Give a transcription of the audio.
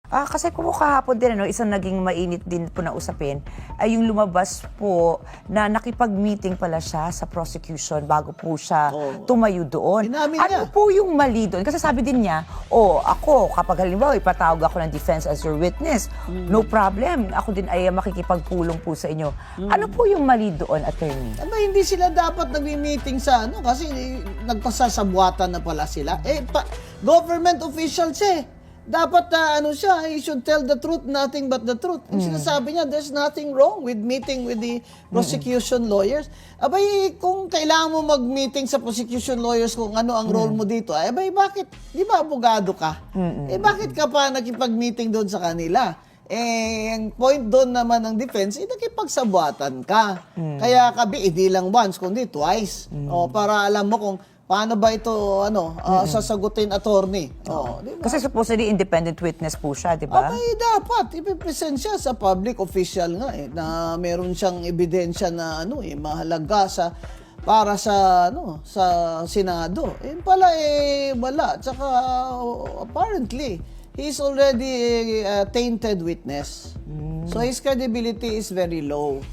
Kasi kung kahapon din, isang naging mainit din po na usapin ay yung lumabas po na nakipag-meeting pala siya sa prosecution bago po siya tumayo doon. Inamin Ano niya. po yung mali doon? Kasi sabi din niya, ako, kapag halimbawa ipatawag ako ng defense as your witness, no problem. Ako din ay makikipagpulong po sa inyo. Ano po yung mali doon, attorney? Hindi sila dapat nagmi-meeting sa kasi nagpasasabwatan na pala sila. Government official siya. Dapat siya, he should tell the truth, nothing but the truth. Ang sinasabi niya, there's nothing wrong with meeting with the prosecution lawyers. Kung kailangan mo mag-meeting sa prosecution lawyers kung ano ang role mo dito, bakit? Di ba abogado ka? Bakit ka pa nakipag-meeting doon sa kanila? Ang point doon naman ng defense, nakipagsabuatan ka. Kaya hindi lang once, kundi twice. Para alam mo kung paano ba ito, sasagutin attorney. Diba? Kasi supposedly independent witness po siya, di ba? Dapat. Ipipresent siya sa public official nga na meron siyang ebidensya na mahalaga para sa Senado. Wala. Tsaka apparently, he's already a tainted witness. So his credibility is very low.